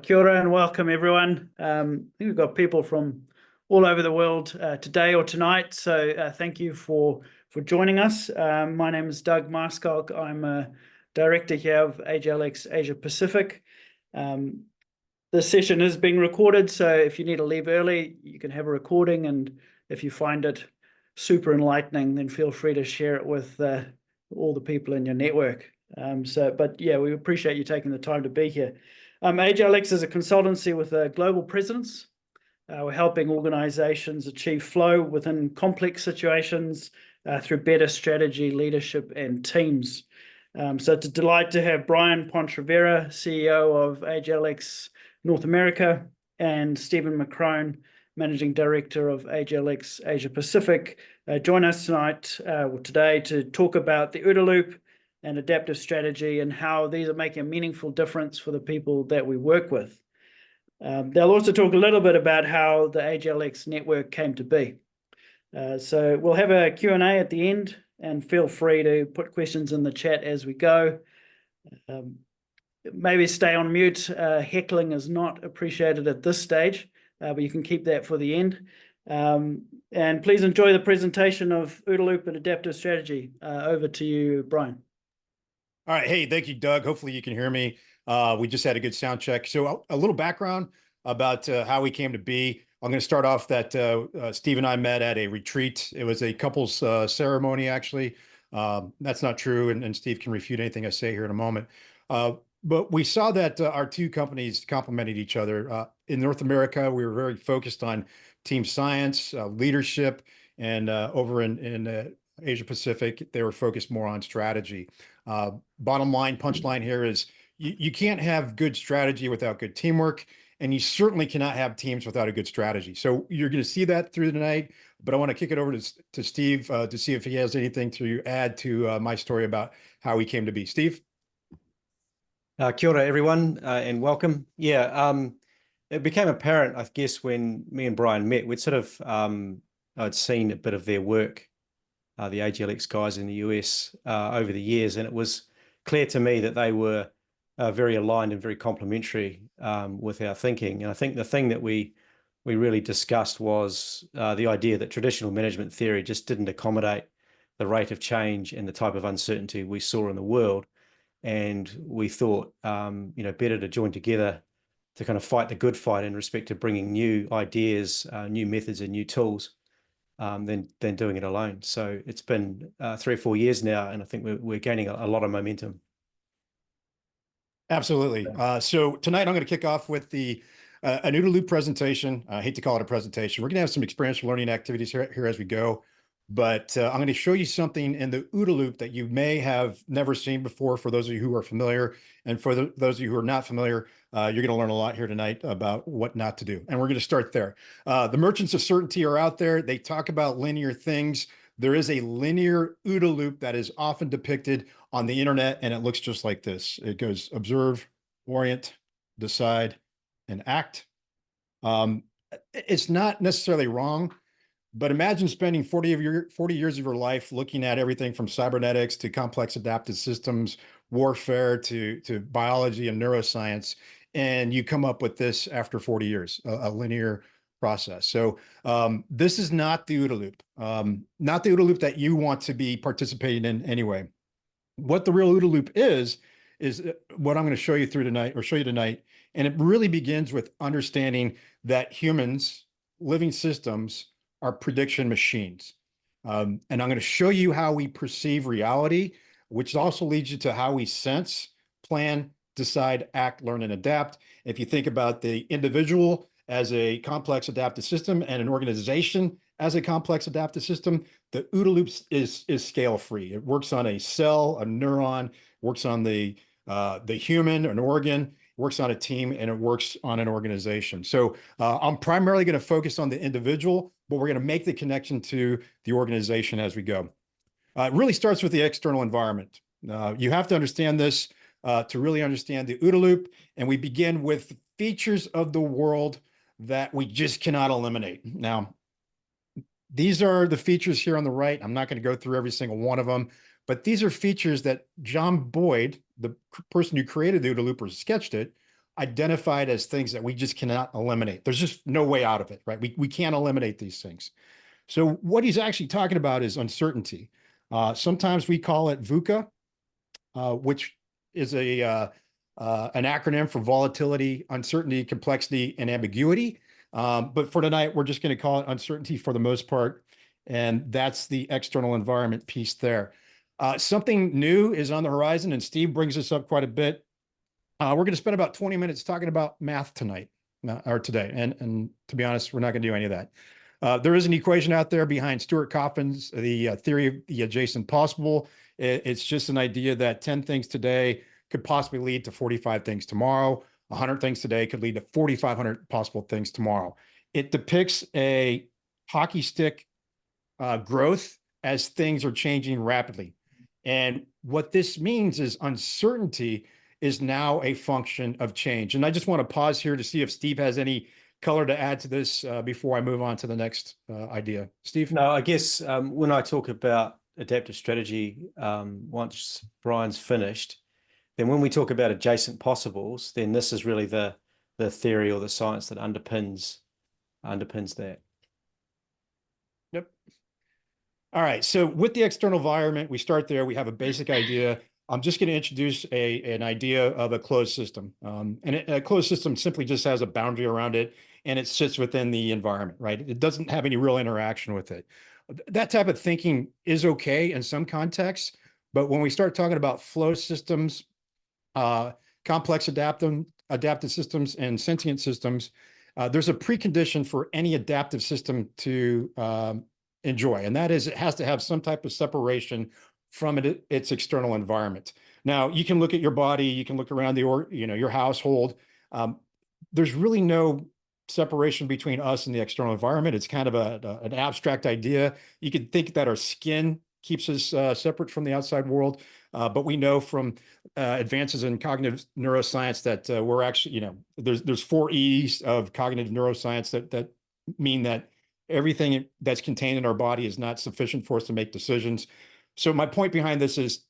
Kia ora and welcome everyone. I think we've got people from all over the world today or tonight, so thank you for joining us. My name is Doug Marskog. I'm a director here of AGLX Asia Pacific. This session is being recorded, so if you need to leave early, you can have a recording, and if you find it super enlightening, then feel free to share it with all the people in your network. But yeah, we appreciate you taking the time to be here. AGLX is a consultancy with a global presence. We're helping organizations achieve flow within complex situations through better strategy, leadership, and teams. So it's a delight to have Brian Pontrevera, CEO of AGLX North America, and Stephen McCrone, Managing Director of AGLX Asia Pacific, join us today to talk about the OODA loop and adaptive strategy and how these are making a meaningful difference for the people that we work with. They'll also talk a little bit about how the AGLX network came to be. So we'll have a Q&A at the end, and feel free to put questions in the chat as we go. Maybe stay on mute. Heckling is not appreciated at this stage, but you can keep that for the end. And please enjoy the presentation of OODA loop and adaptive strategy. Over to you, Brian. All right. Hey, thank you, Doug. Hopefully you can hear me. We just had a good sound check. So a little background about how we came to be. I'm going to start off that Steve and I met at a retreat. It was a couples ceremony, actually. That's not true, and Steve can refute anything I say here in a moment. But we saw that our two companies complemented each other. In North America, we were very focused on team science, leadership, and over in Asia Pacific, they were focused more on strategy. Bottom line, punchline here is you can't have good strategy without good teamwork, and you certainly cannot have teams without a good strategy. So you're going to see that through the night, but I want to kick it over to Steve to see if he has anything to add to my story about how he came to be. Steve? Kia ora, everyone, and welcome. Yeah, it became apparent, I guess, when me and Brian met. We'd sort of, I'd seen a bit of their work, the AGLX guys in the US over the years, and it was clear to me that they were very aligned and very complementary with our thinking. And I think the thing that we really discussed was the idea that traditional management theory just didn't accommodate the rate of change and the type of uncertainty we saw in the world. And we thought, better to join together to kind of fight the good fight in respect to bringing new ideas, new methods, and new tools than doing it alone. So it's been 3 or 4 years now, and I think we're gaining a lot of momentum. Absolutely. So tonight I'm going to kick off with an OODA loop presentation. I hate to call it a presentation. We're going to have some experiential learning activities here as we go. But I'm going to show you something in the OODA loop that you may have never seen before for those of you who are familiar. And for those of you who are not familiar, you're going to learn a lot here tonight about what not to do. And we're going to start there. The merchants of certainty are out there. They talk about linear things. There is a linear OODA loop that is often depicted on the internet, and it looks just like this. It goes observe, orient, decide, and act. It's not necessarily wrong. But imagine spending 40 years of your life looking at everything from cybernetics to complex adaptive systems, warfare to biology and neuroscience, and you come up with this after 40 years, a linear process. So this is not the OODA loop, not the OODA loop that you want to be participating in anyway. What the real OODA loop is what I'm going to show you tonight, and it really begins with understanding that humans, living systems, are prediction machines. And I'm going to show you how we perceive reality, which also leads you to how we sense, plan, decide, act, learn, and adapt. If you think about the individual as a complex adaptive system and an organization as a complex adaptive system, the OODA loop is scale-free. It works on a cell, a neuron, works on the human, an organ, works on a team, and it works on an organization. So I'm primarily going to focus on the individual, but we're going to make the connection to the organization as we go. It really starts with the external environment. You have to understand this to really understand the OODA loop, and we begin with features of the world that we just cannot eliminate. Now, these are the features here on the right. I'm not going to go through every single one of them, but these are features that John Boyd, the person who created the OODA loop or sketched it, identified as things that we just cannot eliminate. There's just no way out of it, right? We can't eliminate these things. So what he's actually talking about is uncertainty. Sometimes we call it VUCA, which is an acronym for volatility, uncertainty, complexity, and ambiguity. But for tonight, we're just going to call it uncertainty for the most part. And that's the external environment piece there. Something new is on the horizon, and Steve brings this up quite a bit. We're going to spend about 20 minutes talking about math tonight, or today. And to be honest, we're not going to do any of that. There is an equation out there behind Stuart Coffin's, the theory of the adjacent possible. It's just an idea that 10 things today could possibly lead to 45 things tomorrow. 100 things today could lead to 4,500 possible things tomorrow. It depicts a hockey stick growth as things are changing rapidly. And what this means is uncertainty is now a function of change. And I just want to pause here to see if Steve has any color to add to this before I move on to the next idea. Steve? No, I guess when I talk about adaptive strategy, once Brian's finished, then when we talk about adjacent possibles, then this is really the theory or the science that underpins that. Yep. All right. So with the external environment, we start there. We have a basic idea. I'm just going to introduce an idea of a closed system. A closed system simply just has a boundary around it, and it sits within the environment, right? It doesn't have any real interaction with it. That type of thinking is okay in some contexts, but when we start talking about flow systems, complex adaptive systems, and sentient systems, there's a precondition for any adaptive system to enjoy, and that is it has to have some type of separation from its external environment. Now, you can look at your body, you can look around your household. There's really no separation between us and the external environment. It's kind of an abstract idea. You could think that our skin keeps us separate from the outside world, but we know from advances in cognitive neuroscience that we're actually, there's 4 E's of cognitive neuroscience that mean that everything that's contained in our body is not sufficient for us to make decisions. So my point behind this is,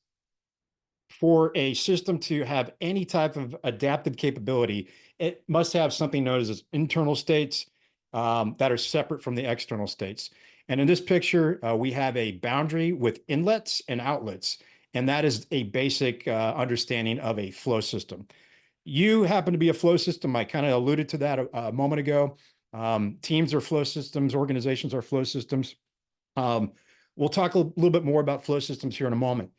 for a system to have any type of adaptive capability, it must have something known as internal states that are separate from the external states. And in this picture, we have a boundary with inlets and outlets, and that is a basic understanding of a flow system. You happen to be a flow system. I kind of alluded to that a moment ago. Teams are flow systems, organizations are flow systems. We'll talk a little bit more about flow systems here in a moment.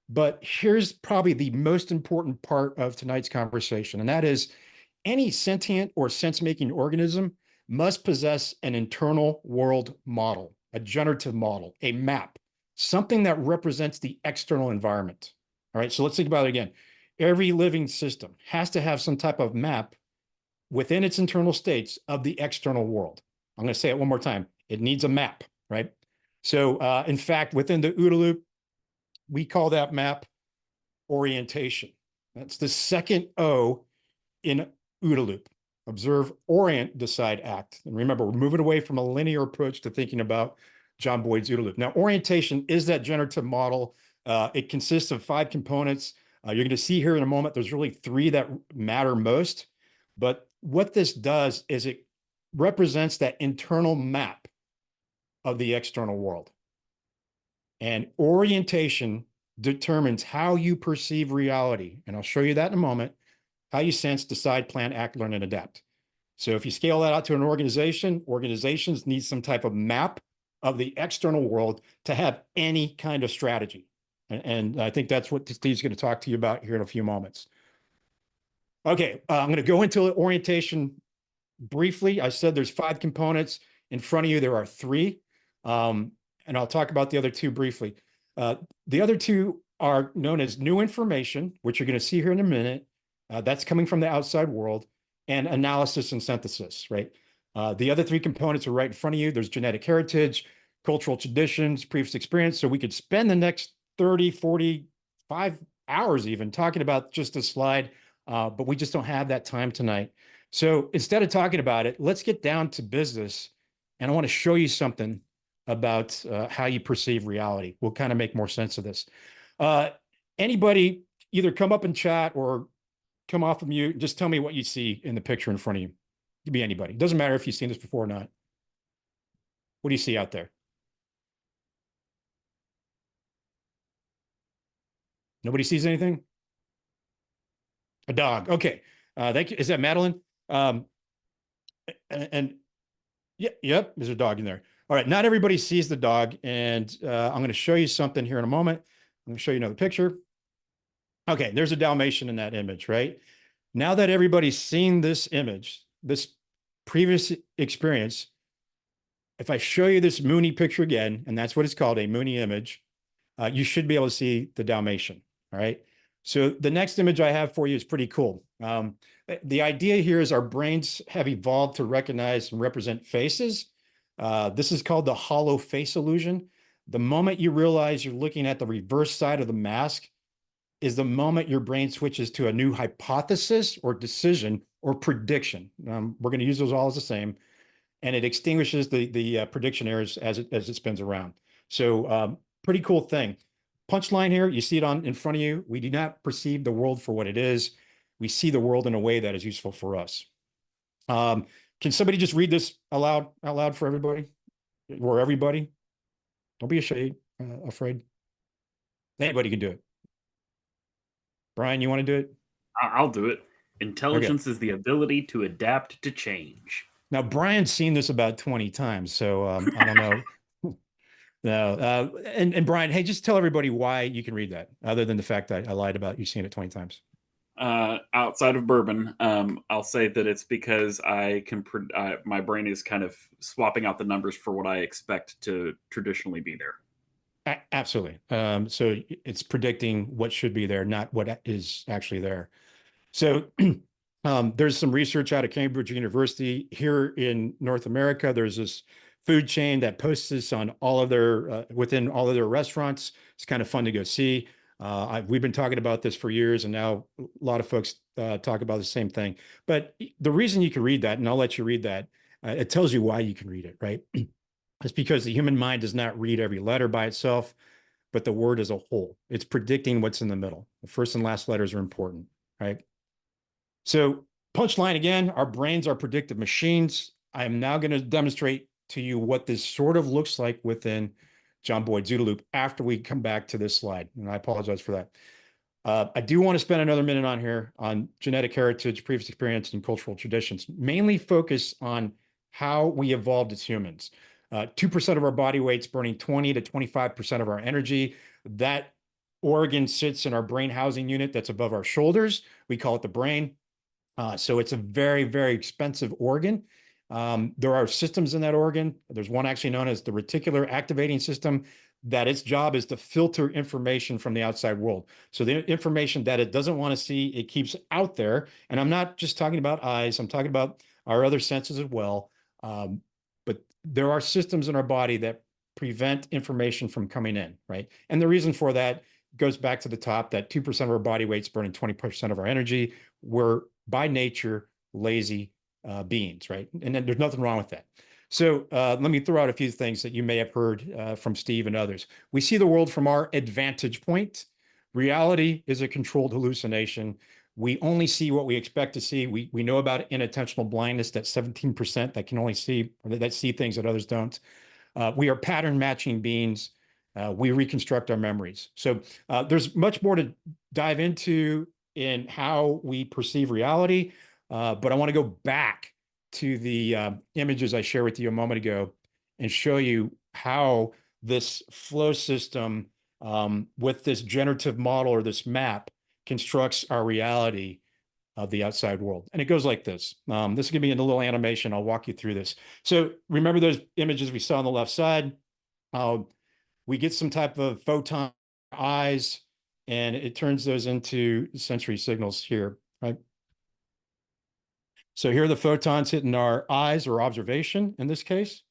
But here's probably the most important part of tonight's conversation, and that is any sentient or sense-making organism must possess an internal world model, a generative model, a map, something that represents the external environment. All right, so let's think about it again. Every living system has to have some type of map within its internal states of the external world. I'm going to say it one more time. It needs a map, right? So in fact, within the OODA loop, we call that map orientation. That's the second O in OODA loop. Observe, orient, decide, act. And remember, we're moving away from a linear approach to thinking about John Boyd's OODA loop. Now, orientation is that generative model. It consists of 5 components. You're going to see here in a moment, there's really 3 that matter most. But what this does is it represents that internal map of the external world. And orientation determines how you perceive reality. And I'll show you that in a moment. How you sense, decide, plan, act, learn, and adapt. So if you scale that out to an organization, organizations need some type of map of the external world to have any kind of strategy. And I think that's what Steve's going to talk to you about here in a few moments. Okay, I'm going to go into orientation briefly. I said there's 5 components. In front of you, there are 3. And I'll talk about the other 2 briefly. The other 2 are known as new information, which you're going to see here in a minute. That's coming from the outside world, and analysis and synthesis, right? The other 3 components are right in front of you. There's genetic heritage, cultural traditions, previous experience. So we could spend the next 30, 45 hours even talking about just a slide, but we just don't have that time tonight. So instead of talking about it, let's get down to business. And I want to show you something about how you perceive reality. We'll kind of make more sense of this. Anybody either come up in chat or come off of mute. Just tell me what you see in the picture in front of you. It could be anybody. It doesn't matter if you've seen this before or not. What do you see out there? Nobody sees anything? A dog. Okay. Thank you. Is that Madeline? And yeah, yep, there's a dog in there. All right. Not everybody sees the dog. And I'm going to show you something here in a moment. I'm going to show you another picture. Okay. There's a Dalmatian in that image, right? Now that everybody's seen this image, this previous experience, if I show you this Mooney picture again, and that's what it's called, a Mooney image, you should be able to see the Dalmatian. All right. So the next image I have for you is pretty cool. The idea here is our brains have evolved to recognize and represent faces. This is called the hollow face illusion. The moment you realize you're looking at the reverse side of the mask is the moment your brain switches to a new hypothesis or decision or prediction. We're going to use those all as the same, and it extinguishes the prediction errors as it spins around. So pretty cool thing. Punchline here, you see it in front of you. We do not perceive the world for what it is. We see the world in a way that is useful for us. Can somebody just read this out loud for everybody? Or everybody? Don't be afraid. Anybody can do it. Brian, you want to do it? I'll do it. Intelligence is the ability to adapt to change. Now, Brian's seen this about 20 times, so I don't know. No, and Brian, hey, just tell everybody why you can read that, other than the fact that I lied about you seeing it 20 times. Outside of bourbon, I'll say that it's because I can. My brain is kind of swapping out the numbers for what I expect to traditionally be there. Absolutely. So it's predicting what should be there, not what is actually there. So there's some research out of Cambridge University here in North America. There's this food chain that posts this on all of their within all of their restaurants. It's kind of fun to go see. We've been talking about this for years, and now a lot of folks talk about the same thing. But the reason you can read that, and I'll let you read that, it tells you why you can read it, right? It's because the human mind does not read every letter by itself, but the word as a whole. It's predicting what's in the middle. The first and last letters are important, right? So punchline again, our brains are predictive machines. I am now going to demonstrate to you what this sort of looks like within John Boyd's OODA loop after we come back to this slide. And I apologize for that. I do want to spend another minute on here on genetic heritage, previous experience, and cultural traditions, mainly focus on how we evolved as humans. 2% of our body weight's burning 20 to 25% of our energy. That organ sits in our brain housing unit that's above our shoulders. We call it the brain. So it's a very, very expensive organ. There are systems in that organ. There's one actually known as the reticular activating system, that its job is to filter information from the outside world. So the information that it doesn't want to see, it keeps out there. And I'm not just talking about eyes, I'm talking about our other senses as well. But there are systems in our body that prevent information from coming in, right? And the reason for that goes back to the top, that 2% of our body weight's burning 20% of our energy. We're by nature lazy beings, right? And then there's nothing wrong with that. So let me throw out a few things that you may have heard from Steve and others. We see the world from our advantage point. Reality is a controlled hallucination. We only see what we expect to see. We know about inattentional blindness, that 17% that can only see, or that see things that others don't. We are pattern matching beings. We reconstruct our memories. So there's much more to dive into in how we perceive reality. But I want to go back to the images I shared with you a moment ago and show you how this flow system with this generative model or this map constructs our reality of the outside world. And it goes like this. This is going to be in a little animation. I'll walk you through this. So remember those images we saw on the left side? We get some type of photon eyes, and it turns those into sensory signals here, right? So here are the photons hitting our eyes, or observation in this case.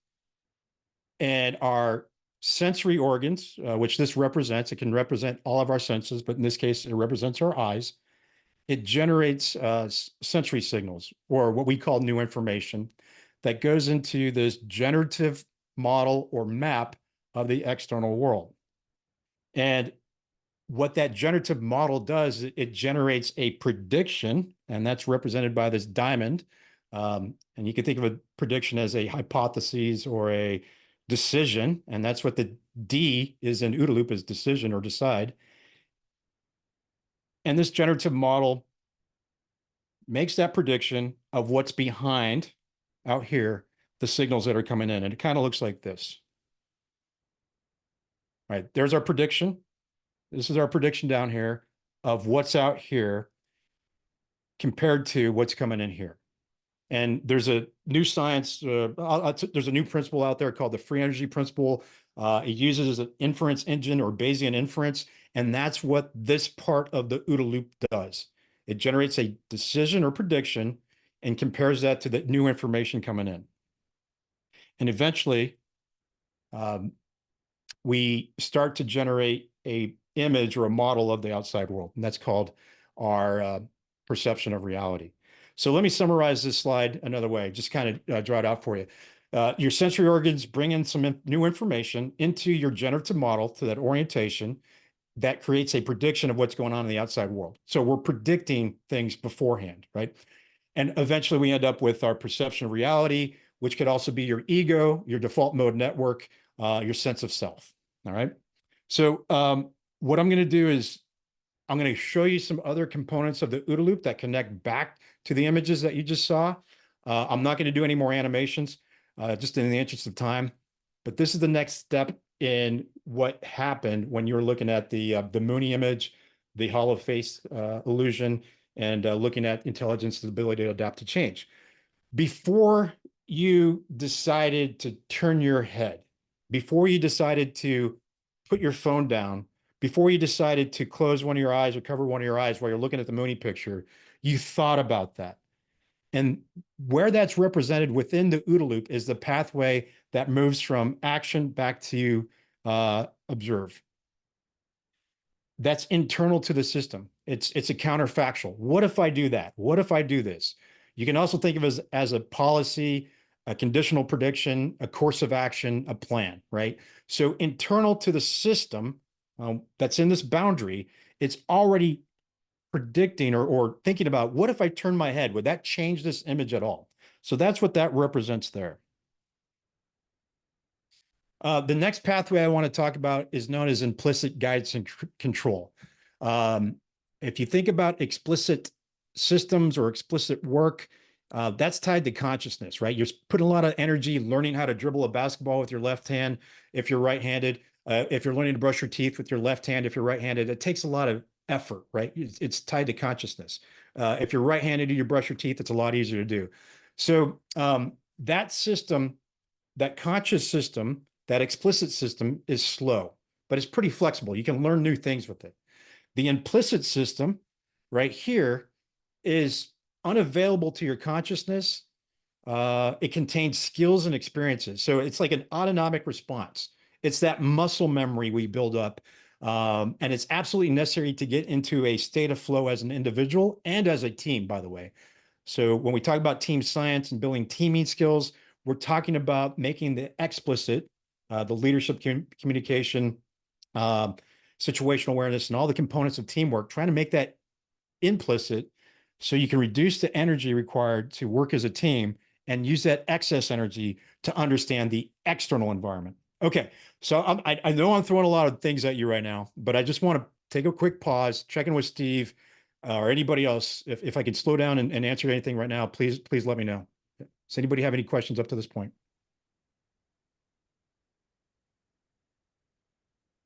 And our sensory organs, which this represents, it can represent all of our senses, but in this case, it represents our eyes. It generates sensory signals, or what we call new information, that goes into this generative model or map of the external world. And what that generative model does, it generates a prediction, and that's represented by this diamond. And you can think of a prediction as a hypothesis or a decision, and that's what the D is in OODA loop, is decision or decide. And this generative model makes that prediction of what's behind out here, the signals that are coming in. And it kind of looks like this. All right, there's our prediction. This is our prediction down here of what's out here compared to what's coming in here. And there's a new science, there's a new principle out there called the free energy principle. It uses an inference engine or Bayesian inference, and that's what this part of the OODA loop does. It generates a decision or prediction and compares that to the new information coming in. And eventually, we start to generate a image or a model of the outside world, and that's called our perception of reality. So let me summarize this slide another way, just kind of draw it out for you. Your sensory organs bring in some new information into your generative model, to that orientation that creates a prediction of what's going on in the outside world. So we're predicting things beforehand, right? And eventually we end up with our perception of reality, which could also be your ego, your default mode network, your sense of self, all right? So what I'm going to do is I'm going to show you some other components of the OODA loop that connect back to the images that you just saw. I'm not going to do any more animations, just in the interest of time. But this is the next step in what happened when you were looking at the Mooney image, the hollow face illusion, and looking at intelligence, the ability to adapt to change. Before you decided to turn your head, before you decided to put your phone down, before you decided to close one of your eyes or cover one of your eyes while you're looking at the Mooney picture, you thought about that. And where that's represented within the OODA loop is the pathway that moves from action back to observe. That's internal to the system. It's a counterfactual. What if I do that? What if I do this? You can also think of it as a policy, a conditional prediction, a course of action, a plan, right? So internal to the system that's in this boundary, it's already predicting or thinking about, what if I turn my head? Would that change this image at all? So that's what that represents there. The next pathway I want to talk about is known as implicit guidance and control. If you think about explicit systems or explicit work, that's tied to consciousness, right? You're putting a lot of energy learning how to dribble a basketball with your left hand if you're right-handed. If you're learning to brush your teeth with your left hand, if you're right-handed, it takes a lot of effort, right? It's tied to consciousness. If you're right-handed and you brush your teeth, it's a lot easier to do. So that system, that conscious system, that explicit system is slow, but it's pretty flexible. You can learn new things with it. The implicit system right here is unavailable to your consciousness. It contains skills and experiences. So it's like an autonomic response. It's that muscle memory we build up. And it's absolutely necessary to get into a state of flow as an individual and as a team, by the way. So when we talk about team science and building teaming skills, we're talking about making the explicit, the leadership, communication, situational awareness, and all the components of teamwork, trying to make that implicit so you can reduce the energy required to work as a team and use that excess energy to understand the external environment. Okay, so I know I'm throwing a lot of things at you right now, but I just want to take a quick pause, check in with Steve or anybody else. If I can slow down and answer anything right now, please let me know. Does anybody have any questions up to this point?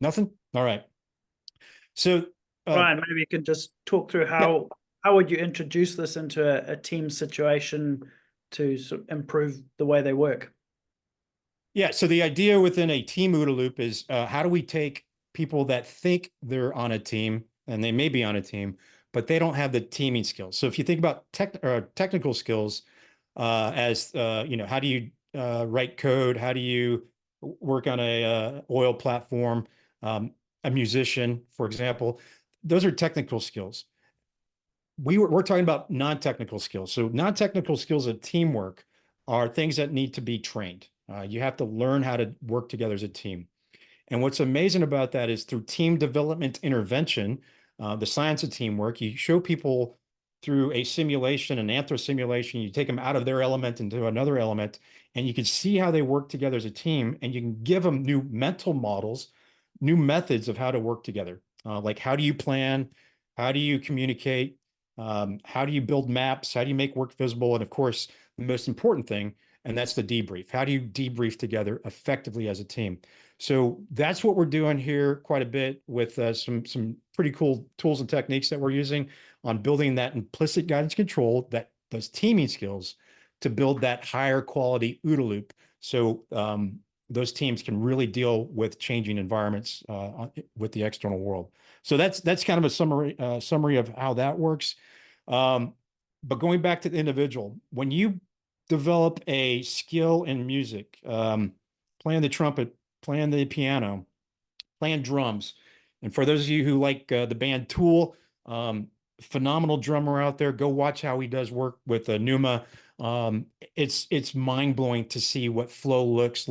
Nothing? All right. So Brian, maybe you can just talk through how would you introduce this into a team situation to sort of improve the way they work? Yeah, so the idea within a team OODA loop is how do we take people that think they're on a team, and they may be on a team, but they don't have the teaming skills. So if you think about technical skills as, how do you write code? How do you work on a oil platform? A musician, for example, those are technical skills. We're talking about non-technical skills. So non-technical skills of teamwork are things that need to be trained. You have to learn how to work together as a team. And what's amazing about that is through team development intervention, the science of teamwork, you show people through a simulation, an anthro simulation, you take them out of their element into another element, and you can see how they work together as a team, and you can give them new mental models, new methods of how to work together. Like, how do you plan? How do you communicate? How do you build maps? How do you make work visible? And of course, the most important thing, and that's the debrief. How do you debrief together effectively as a team? So that's what we're doing here quite a bit with some pretty cool tools and techniques that we're using on building that implicit guidance control, that those teaming skills to build that higher quality OODA loop. So those teams can really deal with changing environments with the external world. So that's kind of a summary of how that works. But going back to the individual, when you develop a skill in music, playing the trumpet, playing the piano, playing drums, and for those of you who like the band Tool, phenomenal drummer out there, go watch how he does work with Numa. It's mind-blowing to see what flow looks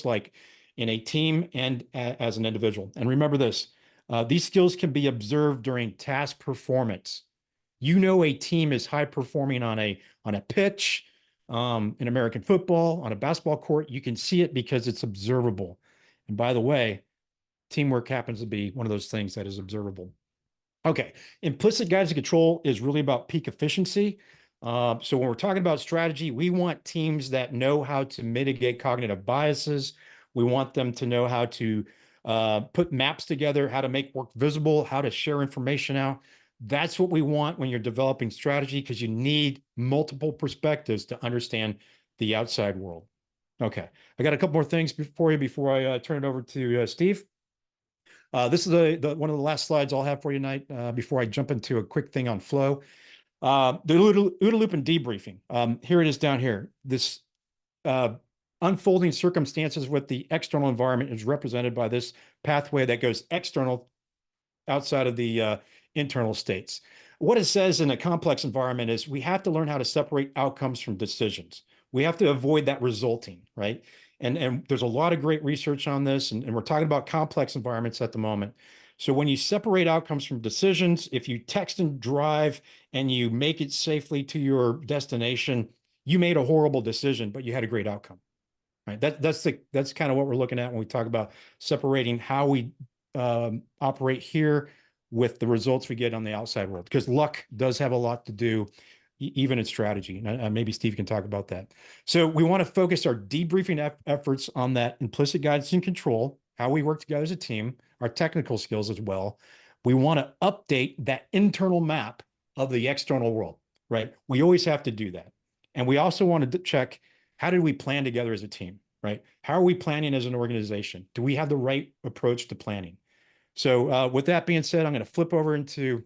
like in a team and as an individual. And remember this, these skills can be observed during task performance. You know, a team is high performing on a pitch, in American football, on a basketball court. You can see it because it's observable. And by the way, teamwork happens to be one of those things that is observable. Okay, implicit guidance and control is really about peak efficiency. So when we're talking about strategy, we want teams that know how to mitigate cognitive biases. We want them to know how to put maps together, how to make work visible, how to share information out. That's what we want when you're developing strategy, because you need multiple perspectives to understand the outside world. Okay, I got a couple more things before I turn it over to Steve. This is one of the last slides I'll have for you tonight before I jump into a quick thing on flow. The OODA loop and debriefing. Here it is down here. This unfolding circumstances with the external environment is represented by this pathway that goes external outside of the internal states. What it says in a complex environment is we have to learn how to separate outcomes from decisions. We have to avoid that resulting, right? And there's a lot of great research on this, and we're talking about complex environments at the moment. So when you separate outcomes from decisions, if you text and drive and you make it safely to your destination, you made a horrible decision, but you had a great outcome, right? That's kind of what we're looking at when we talk about separating how we operate here with the results we get on the outside world, because luck does have a lot to do even in strategy. And maybe Steve can talk about that. So we want to focus our debriefing efforts on that implicit guidance and control, how we work together as a team, our technical skills as well. We want to update that internal map of the external world, right? We always have to do that. And we also want to check, how did we plan together as a team, right? How are we planning as an organization? Do we have the right approach to planning? So with that being said, I'm going to flip over into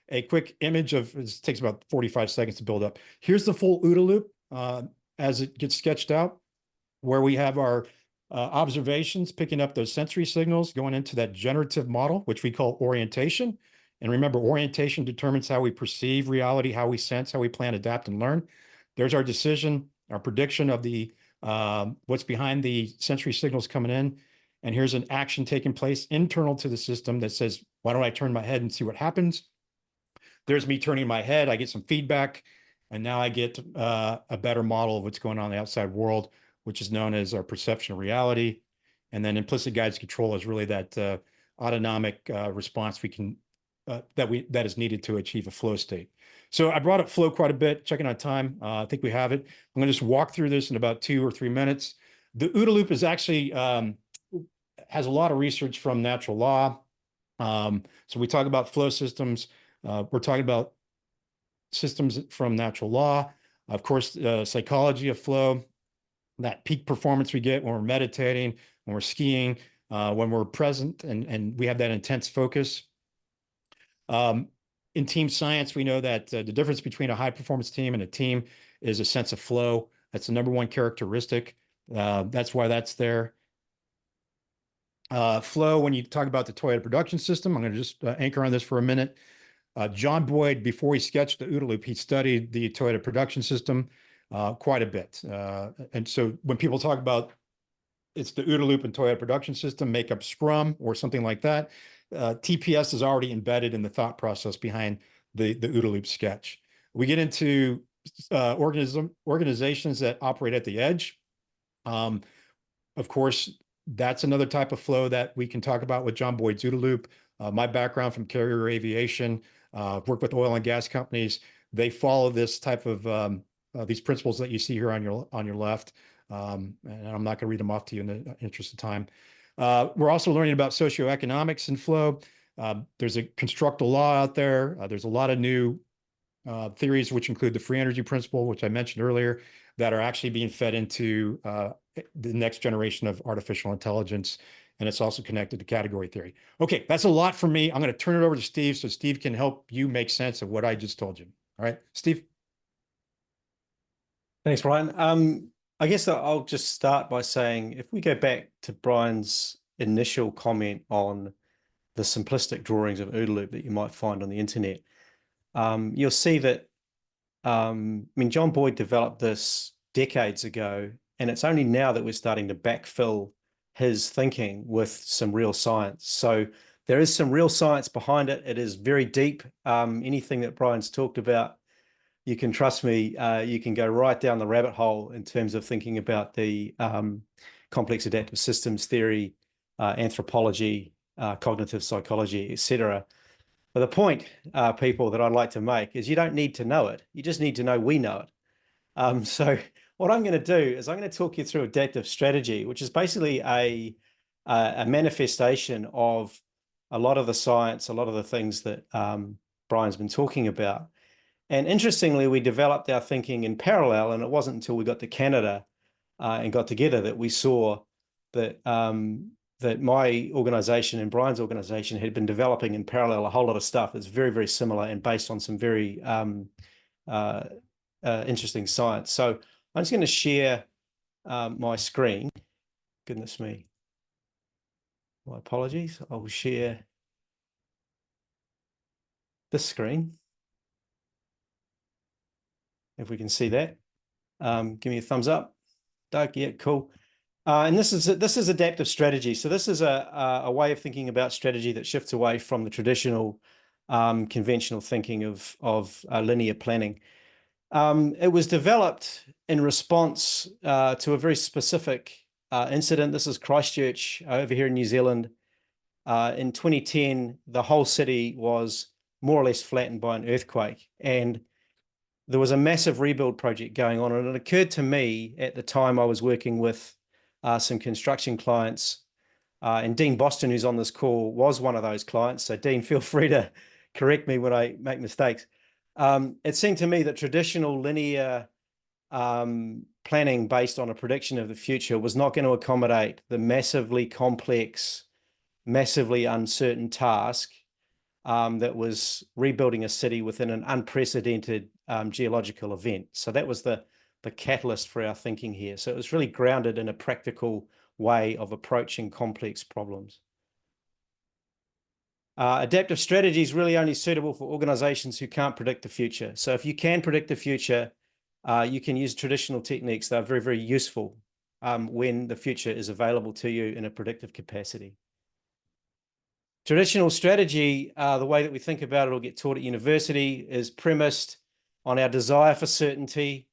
a quick image of, it takes about 45 seconds to build up. Here's the full OODA loop as it gets sketched out, where we have our observations, picking up those sensory signals, going into that generative model, which we call orientation. And remember, orientation determines how we perceive reality, how we sense, how we plan, adapt, and learn. There's our decision, our prediction of the what's behind the sensory signals coming in. And here's an action taking place internal to the system that says, why don't I turn my head and see what happens? There's me turning my head, I get some feedback, and now I get a better model of what's going on in the outside world, which is known as our perception of reality. And then implicit guidance control is really that autonomic response we can that is needed to achieve a flow state. So I brought up flow quite a bit, checking on time. I think we have it. I'm going to just walk through this in about 2 or 3 minutes. The OODA loop is actually has a lot of research from natural law. So we talk about flow systems. We're talking about systems from natural law. Of course, psychology of flow, that peak performance we get when we're meditating, when we're skiing, when we're present and we have that intense focus. In team science, we know that the difference between a high performance team and a team is a sense of flow. That's the #1 characteristic. That's why that's there. Flow, when you talk about the Toyota production system, I'm going to just anchor on this for a minute. John Boyd, before he sketched the OODA loop, he studied the Toyota production system quite a bit. And so when people talk about it's the OODA loop and Toyota production system make up Scrum or something like that. TPS is already embedded in the thought process behind the OODA loop sketch. We get into organizations that operate at the edge. Of course, that's another type of flow that we can talk about with John Boyd's OODA loop. My background from carrier aviation, worked with oil and gas companies. They follow this type of these principles that you see here on your left. And I'm not going to read them off to you in the interest of time. We're also learning about socioeconomics and flow. There's a constructal law out there. There's a lot of new theories, which include the free energy principle, which I mentioned earlier, that are actually being fed into the next generation of artificial intelligence. And it's also connected to category theory. Okay, that's a lot for me. I'm going to turn it over to Steve so Steve can help you make sense of what I just told you. All right, Steve. Thanks, Brian. I guess I'll just start by saying, if we go back to Brian's initial comment on the simplistic drawings of OODA loop that you might find on the internet, you'll see that, I mean, John Boyd developed this decades ago, and it's only now that we're starting to backfill his thinking with some real science. So there is some real science behind it. It is very deep. Anything that Brian's talked about, you can trust me, you can go right down the rabbit hole in terms of thinking about the complex adaptive systems theory, anthropology, cognitive psychology, etc. But the point, people, that I'd like to make is you don't need to know it. You just need to know we know it. So what I'm going to do is I'm going to talk you through adaptive strategy, which is basically a manifestation of a lot of the science, a lot of the things that Brian's been talking about. And interestingly, we developed our thinking in parallel, and it wasn't until we got to Canada and got together that we saw that that my organization and Brian's organization had been developing in parallel a whole lot of stuff that's very, very similar and based on some very interesting science. So I'm just going to share my screen. Goodness me. My apologies. I will share this screen. If we can see that, give me a thumbs up. Doug, yeah, cool. And this is adaptive strategy. So this is a way of thinking about strategy that shifts away from the traditional conventional thinking of linear planning. It was developed in response to a very specific incident. This is Christchurch over here in New Zealand. In 2010, the whole city was more or less flattened by an earthquake, and there was a massive rebuild project going on. And it occurred to me at the time, I was working with some construction clients, and Dean Boston, who's on this call, was one of those clients. So Dean, feel free to correct me when I make mistakes. It seemed to me that traditional linear planning based on a prediction of the future was not going to accommodate the massively complex, massively uncertain task that was rebuilding a city within an unprecedented geological event. So that was the catalyst for our thinking here. So it was really grounded in a practical way of approaching complex problems. Adaptive strategy is really only suitable for organizations who can't predict the future. So if you can predict the future, you can use traditional techniques. They're very, very useful when the future is available to you in a predictive capacity. Traditional strategy, the way that we think about it or get taught at university, is premised on our desire for certainty,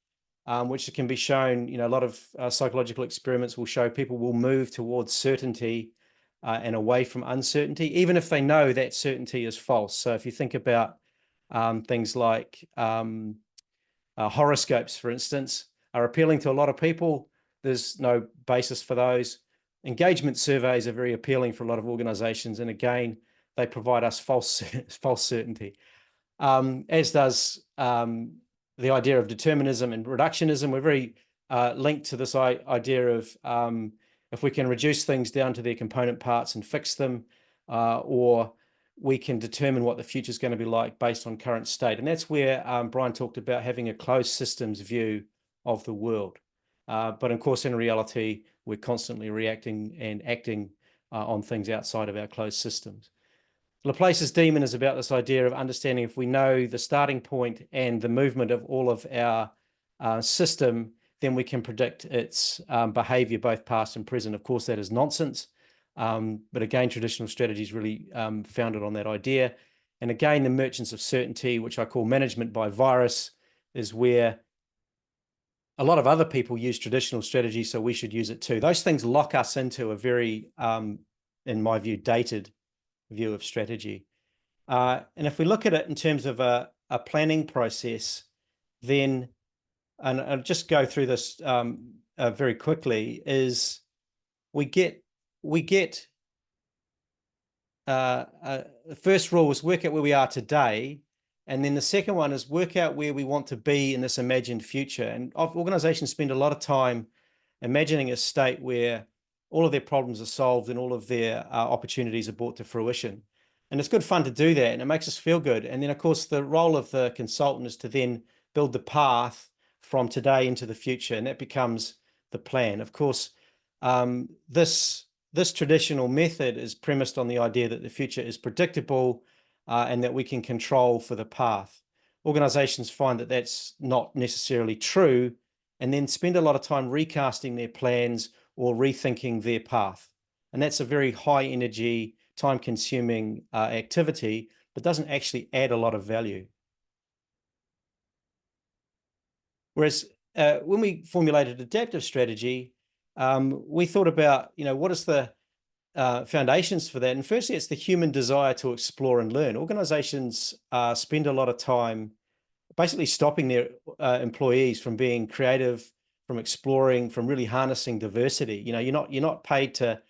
which can be shown, a lot of psychological experiments will show people will move towards certainty and away from uncertainty, even if they know that certainty is false. So if you think about things like horoscopes, for instance, are appealing to a lot of people, there's no basis for those. Engagement surveys are very appealing for a lot of organizations. And again, they provide us false certainty, as does the idea of determinism and reductionism. We're very linked to this idea of if we can reduce things down to their component parts and fix them, or we can determine what the future is going to be like based on current state. And that's where Brian talked about having a closed systems view of the world. But of course, in reality, we're constantly reacting and acting on things outside of our closed systems. Laplace's demon is about this idea of understanding if we know the starting point and the movement of all of our system, then we can predict its behavior, both past and present. Of course, that is nonsense. But again, traditional strategies really founded on that idea. And again, the merchants of certainty, which I call management by virus, is where a lot of other people use traditional strategy, so we should use it too. Those things lock us into a very, in my view, dated view of strategy. And if we look at it in terms of a planning process, then, and I'll just go through this very quickly, is the first rule is work out where we are today. And then the second one is work out where we want to be in this imagined future. And organizations spend a lot of time imagining a state where all of their problems are solved and all of their opportunities are brought to fruition. And it's good fun to do that, and it makes us feel good. And then, of course, the role of the consultant is to then build the path from today into the future, and that becomes the plan. Of course, this traditional method is premised on the idea that the future is predictable and that we can control for the path. Organizations find that that's not necessarily true, and then spend a lot of time recasting their plans or rethinking their path. And that's a very high energy, time-consuming activity, but doesn't actually add a lot of value. Whereas when we formulated adaptive strategy, we thought about, what is the foundations for that? And firstly, it's the human desire to explore and learn. Organizations spend a lot of time basically stopping their employees from being creative, from exploring, from really harnessing diversity. You're not paid to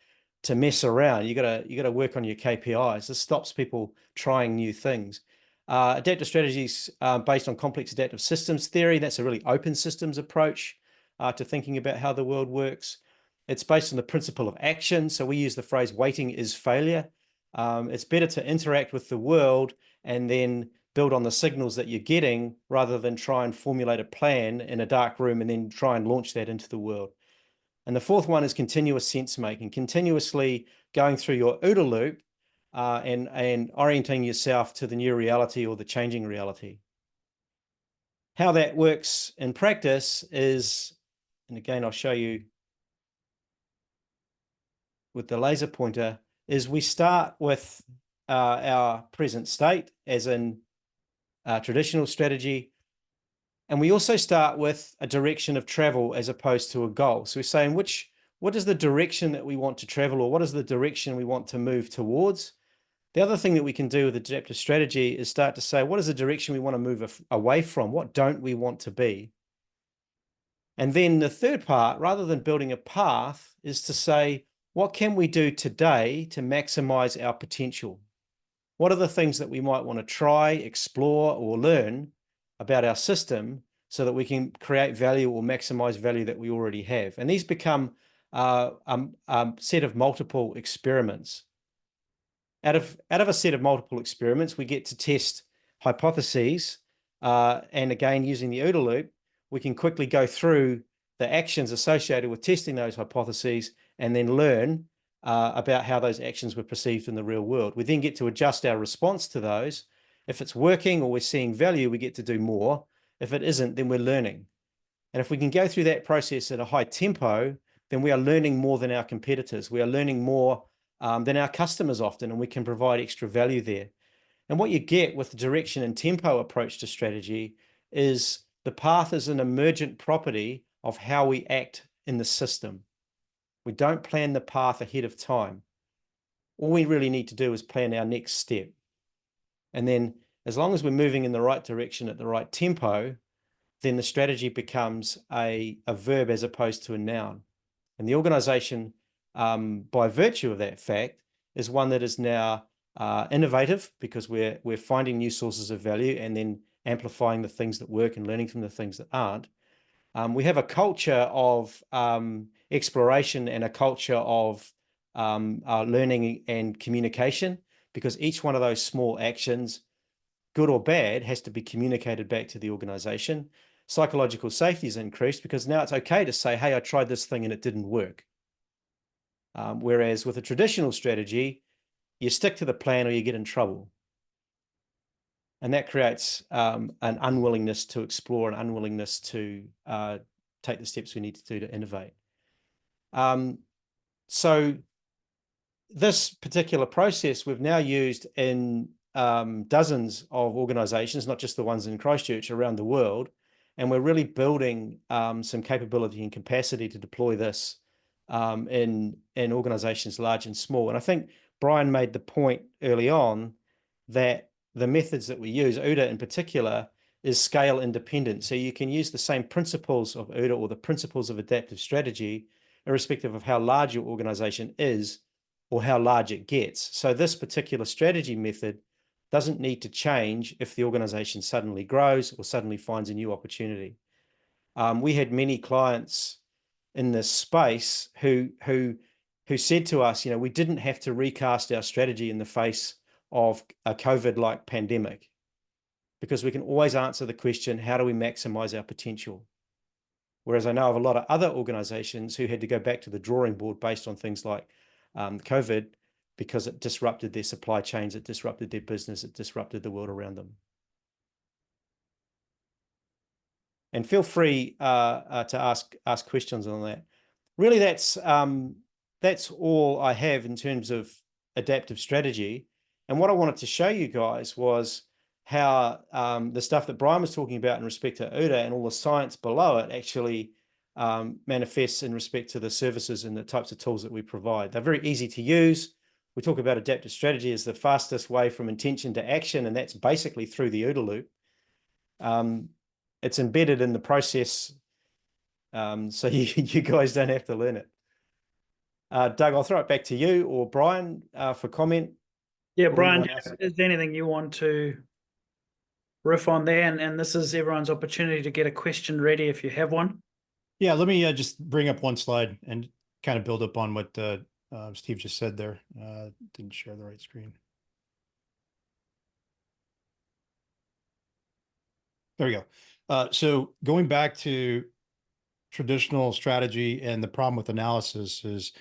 mess around. You gotta work on your KPIs. This stops people trying new things. Adaptive strategies based on complex adaptive systems theory. That's a really open systems approach to thinking about how the world works. It's based on the principle of action. So we use the phrase waiting is failure. It's better to interact with the world and then build on the signals that you're getting rather than try and formulate a plan in a dark room and then try and launch that into the world. And the fourth one is continuous sense making, continuously going through your OODA loop and orienting yourself to the new reality or the changing reality. How that works in practice is, and again, I'll show you with the laser pointer, is we start with our present state, as in traditional strategy. And we also start with a direction of travel as opposed to a goal. So we're saying what is the direction that we want to travel, or what is the direction we want to move towards? The other thing that we can do with adaptive strategy is start to say, what is the direction we want to move away from? What don't we want to be? And then the third part, rather than building a path, is to say, what can we do today to maximize our potential? What are the things that we might want to try, explore, or learn about our system so that we can create value or maximize value that we already have? And these become a set of multiple experiments. Out of a set of multiple experiments, we get to test hypotheses. And again, using the OODA loop, we can quickly go through the actions associated with testing those hypotheses and then learn about how those actions were perceived in the real world. We then get to adjust our response to those. If it's working or we're seeing value, we get to do more. If it isn't, then we're learning. And if we can go through that process at a high tempo, then we are learning more than our competitors. We are learning more than our customers often, and we can provide extra value there. And what you get with the direction and tempo approach to strategy is the path is an emergent property of how we act in the system. We don't plan the path ahead of time. All we really need to do is plan our next step. And then as long as we're moving in the right direction at the right tempo, then the strategy becomes a verb as opposed to a noun. And the organization, by virtue of that fact, is one that is now innovative, because we're finding new sources of value and then amplifying the things that work and learning from the things that aren't. We have a culture of exploration and a culture of learning and communication, because each one of those small actions, good or bad, has to be communicated back to the organization. Psychological safety is increased because now it's okay to say, hey, I tried this thing and it didn't work. Whereas with a traditional strategy, you stick to the plan or you get in trouble. And that creates an unwillingness to explore, an unwillingness to take the steps we need to do to innovate. So this particular process we've now used in dozens of organizations, not just the ones in Christchurch, around the world. And we're really building some capability and capacity to deploy this in organizations large and small. And I think Brian made the point early on that the methods that we use, OODA in particular, is scale independent. So you can use the same principles of OODA or the principles of adaptive strategy, irrespective of how large your organization is or how large it gets. So this particular strategy method doesn't need to change if the organization suddenly grows or suddenly finds a new opportunity. We had many clients in this space who said to us, we didn't have to recast our strategy in the face of a COVID-like pandemic, because we can always answer the question, how do we maximize our potential? Whereas I know of a lot of other organizations who had to go back to the drawing board based on things like COVID, because it disrupted their supply chains, it disrupted their business, it disrupted the world around them. And feel free to ask questions on that. Really, that's all I have in terms of adaptive strategy. And what I wanted to show you guys was how the stuff that Brian was talking about in respect to OODA and all the science below it actually manifests in respect to the services and the types of tools that we provide. They're very easy to use. We talk about adaptive strategy as the fastest way from intention to action, and that's basically through the OODA loop. It's embedded in the process, so you guys don't have to learn it. Doug, I'll throw it back to you or Brian for comment. Yeah, Brian, is there anything you want to riff on there? And this is everyone's opportunity to get a question ready if you have one. Yeah, let me just bring up one slide and kind of build up on what Steve just said there. Didn't share the right screen. There we go. So going back to traditional strategy, and the problem with analysis is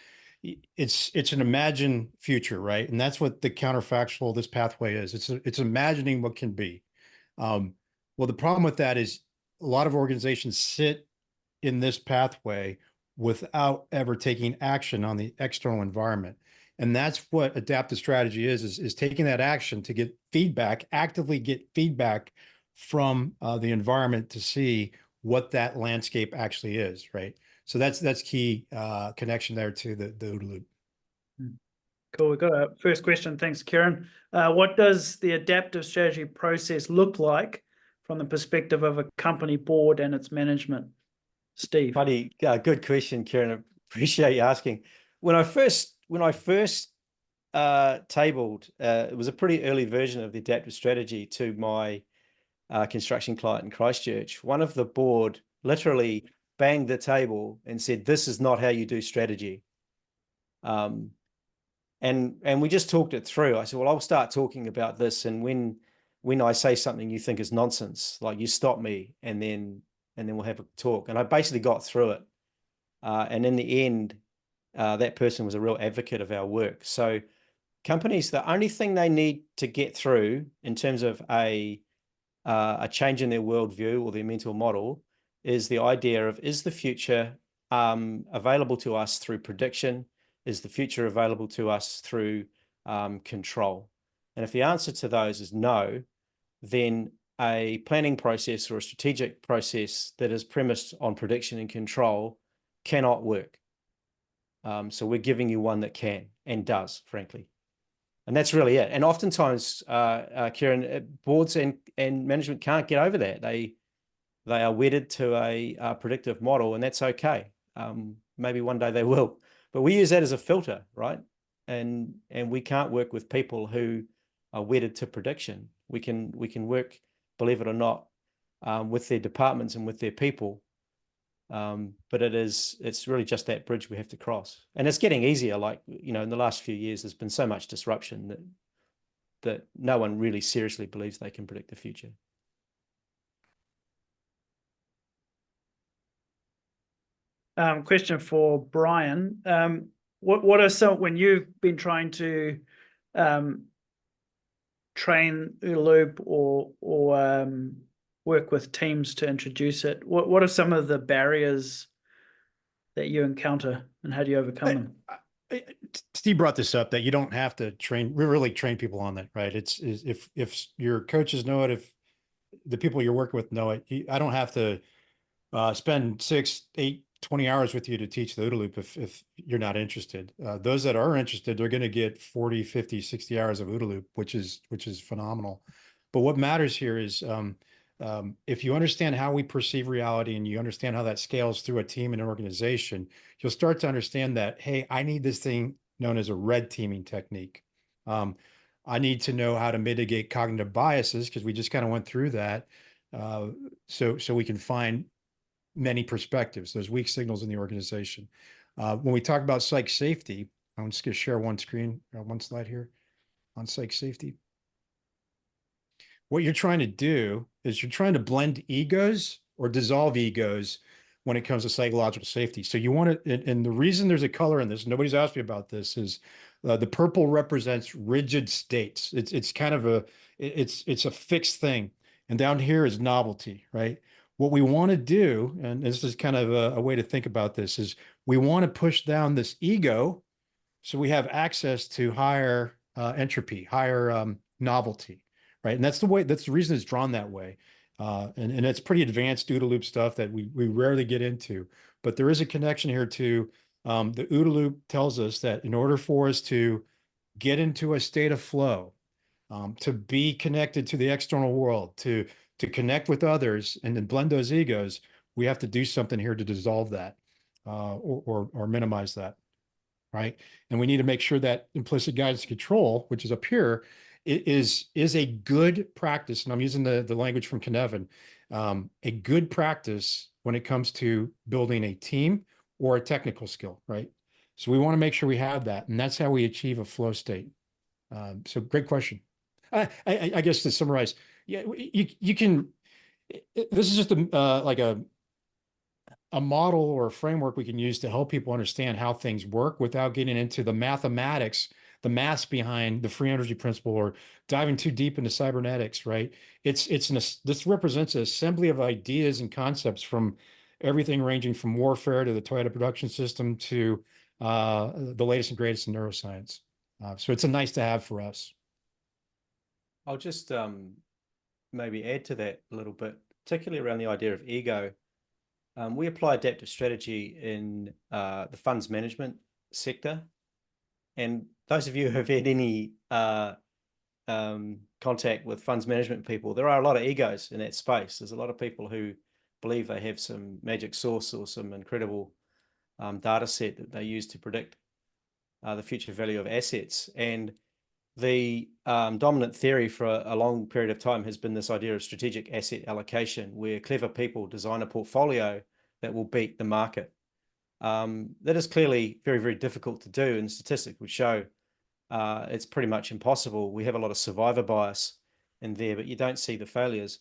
it's an imagined future, right? And that's what the counterfactual, this pathway is. It's imagining what can be. Well, the problem with that is a lot of organizations sit in this pathway without ever taking action on the external environment. And that's what adaptive strategy is taking that action to get feedback, actively get feedback from the environment to see what that landscape actually is, right? So that's key connection there to the OODA loop. Cool. We've got a first question. Thanks, Kieran. What does the adaptive strategy process look like from the perspective of a company board and its management? Steve. Buddy, good question, Kieran. I appreciate you asking. When I first tabled, it was a pretty early version of the adaptive strategy to my construction client in Christchurch. One of the board literally banged the table and said, "This is not how you do strategy." And we just talked it through. I said, "Well, I'll start talking about this, and when I say something you think is nonsense, like, you stop me, and then we'll have a talk." And I basically got through it. And in the end, that person was a real advocate of our work. So companies, the only thing they need to get through in terms of a change in their worldview or their mental model is the idea of, is the future available to us through prediction? Is the future available to us through control? And if the answer to those is no, then a planning process or a strategic process that is premised on prediction and control cannot work. So we're giving you one that can and does, frankly. And that's really it. And oftentimes, Kieran, boards and management can't get over that. They are wedded to a predictive model, and that's okay. Maybe one day they will. But we use that as a filter, right? And we can't work with people who are wedded to prediction. We can work, believe it or not, with their departments and with their people. But it's really just that bridge we have to cross. And it's getting easier. Like, in the last few years, there's been so much disruption that no one really seriously believes they can predict the future. Question for Brian. What are some, when you've been trying to train OODA loop or work with teams to introduce it. What are some of the barriers that you encounter, and how do you overcome them? Steve brought this up, that you don't have to really train people on that, right? It's if your coaches know it, if the people you're working with know it, I don't have to spend 6, 8, 20 hours with you to teach the OODA loop if you're not interested. Those that are interested, they're going to get 40, 50, 60 hours of OODA loop, which is phenomenal. But what matters here is if you understand how we perceive reality and you understand how that scales through a team and an organization, you'll start to understand that, hey, I need this thing known as a red teaming technique. I need to know how to mitigate cognitive biases, because we just kind of went through that. So we can find many perspectives, those weak signals in the organization. When we talk about psych safety, I'm just going to share one slide here on psych safety. What you're trying to do is you're trying to blend egos or dissolve egos when it comes to psychological safety. So you want to, and the reason there's a color in this, nobody's asked me about this, is the purple represents rigid states. It's kind of it's a fixed thing. And down here is novelty, right? What we want to do, and this is kind of a way to think about this, is we want to push down this ego so we have access to higher entropy, higher novelty, right? And that's the reason it's drawn that way. And it's pretty advanced OODA loop stuff that we rarely get into. But there is a connection here to the OODA loop tells us that in order for us to get into a state of flow, to be connected to the external world, to connect with others and then blend those egos, we have to do something here to dissolve that or minimize that, right? And we need to make sure that implicit guidance and control, which is up here, is a good practice. And I'm using the language from Cognition, a good practice when it comes to building a team or a technical skill, right? So we want to make sure we have that, and that's how we achieve a flow state. So great question. I guess to summarize, yeah, you can. This is just like a model or a framework we can use to help people understand how things work without getting into the mathematics, the maths behind the free energy principle, or diving too deep into cybernetics. Right? This represents an assembly of ideas and concepts from everything ranging from warfare to the Toyota production system to the latest and greatest in neuroscience. So it's a nice to have for us. I'll just maybe add to that a little bit, particularly around the idea of ego. We apply adaptive strategy in the funds management sector. And those of you who have had any contact with funds management people, there are a lot of egos in that space. There's a lot of people who believe they have some magic source or some incredible data set that they use to predict the future value of assets. And the dominant theory for a long period of time has been this idea of strategic asset allocation, where clever people design a portfolio that will beat the market. That is clearly very, very difficult to do, and statistics would show it's pretty much impossible. We have a lot of survivor bias in there, but you don't see the failures.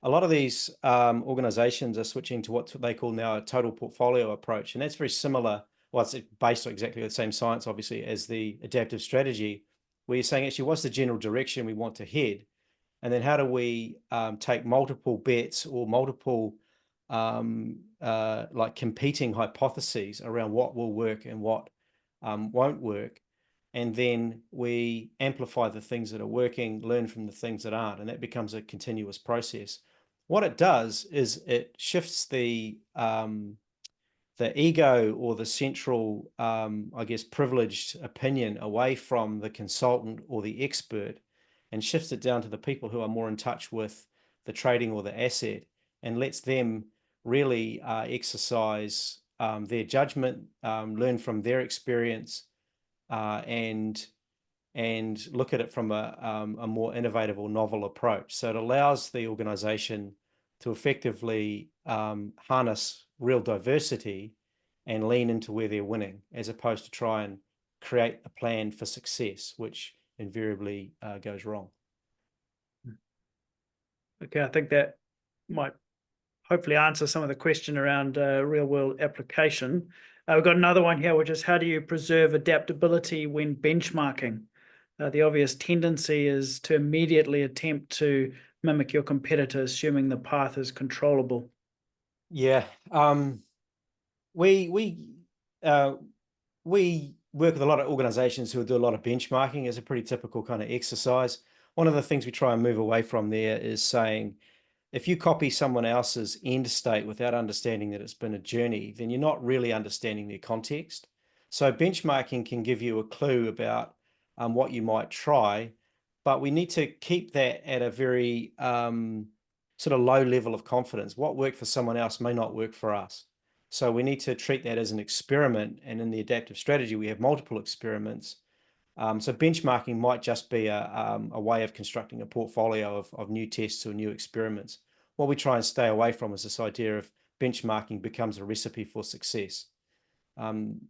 A lot of these organizations are switching to what they call now a total portfolio approach, and that's very similar. Well, it's based on exactly the same science, obviously, as the adaptive strategy, where you're saying, actually, what's the general direction we want to head? And then how do we take multiple bets or multiple like competing hypotheses around what will work and what won't work? And then we amplify the things that are working, learn from the things that aren't, and that becomes a continuous process. What it does is it shifts the ego or the central, I guess, privileged opinion away from the consultant or the expert and shifts it down to the people who are more in touch with the trading or the asset, and lets them really exercise their judgment, learn from their experience, and look at it from a more innovative or novel approach. So it allows the organization to effectively harness real diversity and lean into where they're winning, as opposed to try and create a plan for success, which invariably goes wrong. Okay, I think that might hopefully answer some of the question around real world application. We've got another one here, which is how do you preserve adaptability when benchmarking? The obvious tendency is to immediately attempt to mimic your competitor, assuming the path is controllable? Yeah. We work with a lot of organizations who do a lot of benchmarking as a pretty typical kind of exercise. One of the things we try and move away from there is saying, if you copy someone else's end state without understanding that it's been a journey, then you're not really understanding their context. So benchmarking can give you a clue about what you might try, but we need to keep that at a very sort of low level of confidence. What worked for someone else may not work for us. So we need to treat that as an experiment. And in the adaptive strategy, we have multiple experiments. So benchmarking might just be a way of constructing a portfolio of new tests or new experiments. What we try and stay away from is this idea of benchmarking becomes a recipe for success.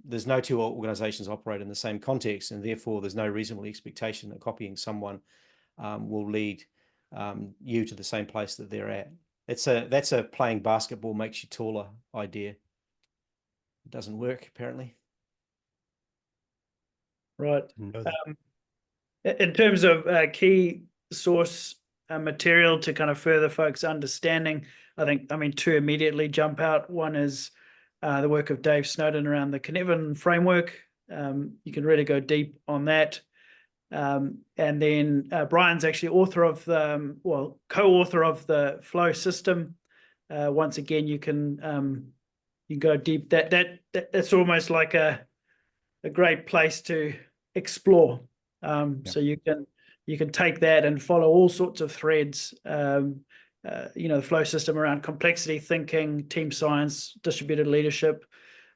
There's no two organizations operate in the same context, and therefore there's no reasonable expectation that copying someone will lead you to the same place that they're at. That's a playing basketball makes you taller idea. It doesn't work, apparently. Right. Know that. In terms of key source material to kind of further folks' understanding, I mean, two immediately jump out. One is the work of Dave Snowden around the Cognition framework. You can really go deep on that. And then Brian's actually author of co-author of the flow system. Once again, you can go deep. That's almost like a great place to explore. So you can take that and follow all sorts of threads. The flow system around complexity thinking, team science, distributed leadership.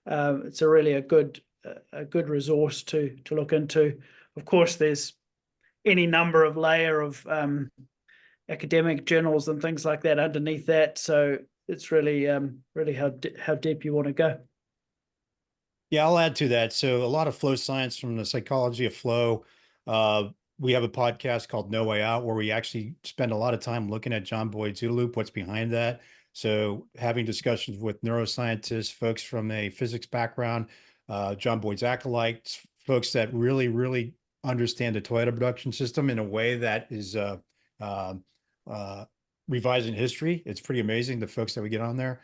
It's a good resource to look into. Of course, there's any number of layer of academic journals and things like that underneath that. So it's really how deep you want to go. Yeah, I'll add to that. So a lot of flow science from the psychology of flow. We have a podcast called No Way Out, where we actually spend a lot of time looking at John Boyd's OODA loop, what's behind that. So having discussions with neuroscientists, folks from a physics background, John Boyd's acolytes, folks that really, really understand the Toyota production system in a way that is revising history. It's pretty amazing, the folks that we get on there.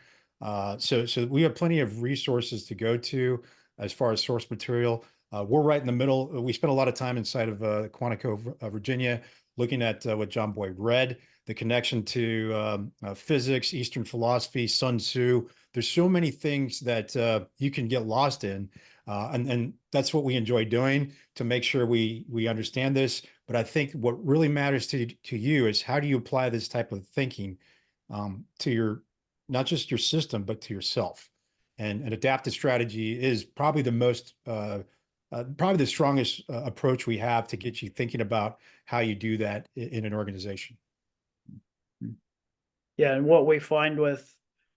So we have plenty of resources to go to as far as source material. We're right in the middle. We spent a lot of time inside of Quantico, Virginia, looking at what John Boyd read, the connection to physics, Eastern philosophy, Sun Tzu. There's so many things that you can get lost in. And that's what we enjoy doing, to make sure we understand this. But I think what really matters to you is, how do you apply this type of thinking to your, not just your system, but to yourself. And an adaptive strategy is probably the most, probably the strongest approach we have to get you thinking about how you do that in an organization. Yeah, and what we find with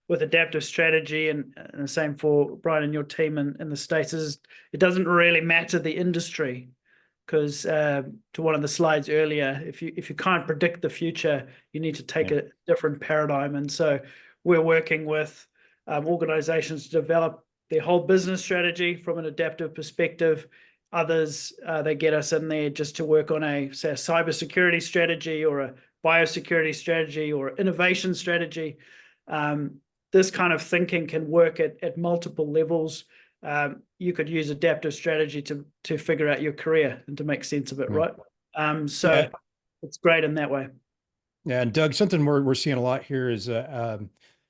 adaptive strategy, and the same for Brian and your team in the States, is it doesn't really matter the industry, because to one of the slides earlier, if you can't predict the future, you need to take a different paradigm. And so we're working with organizations to develop their whole business strategy from an adaptive perspective. Others, they get us in there just to work on a cybersecurity strategy, or a biosecurity strategy, or innovation strategy. This kind of thinking can work at multiple levels. You could use adaptive strategy to figure out your career and to make sense of it, right? So it's great in that way. Yeah, and Doug, something we're seeing a lot here is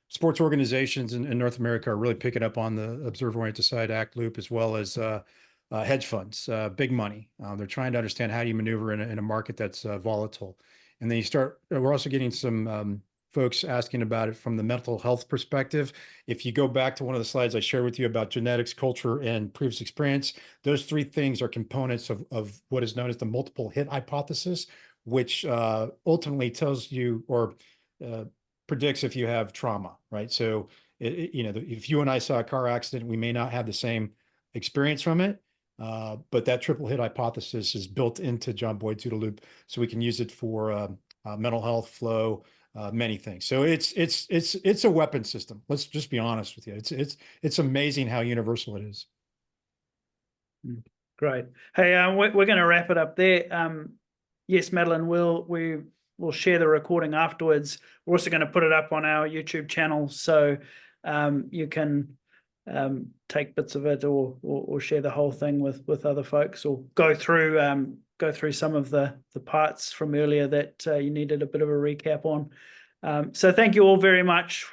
sports organizations in North America are really picking up on the observer-oriented side ACT loop, as well as hedge funds, big money. They're trying to understand, how do you maneuver in a market that's volatile. And then we're also getting some folks asking about it from the mental health perspective. If you go back to one of the slides I shared with you about genetics, culture, and previous experience, those three things are components of what is known as the multiple hit hypothesis, which ultimately tells you, or predicts, if you have trauma, right? So, if you and I saw a car accident, we may not have the same experience from it, but that triple hit hypothesis is built into John Boyd's OODA loop, so we can use it for mental health, flow, many things. So it's a weapon system. Let's just be honest with you. It's amazing how universal it is. Great. Hey, we're going to wrap it up there. Yes, Madeline, we'll we'll share the recording afterwards. We're also going to put it up on our YouTube channel, so you can take bits of it or share the whole thing with other folks, or go through some of the parts from earlier that you needed a bit of a recap on. So thank you all very much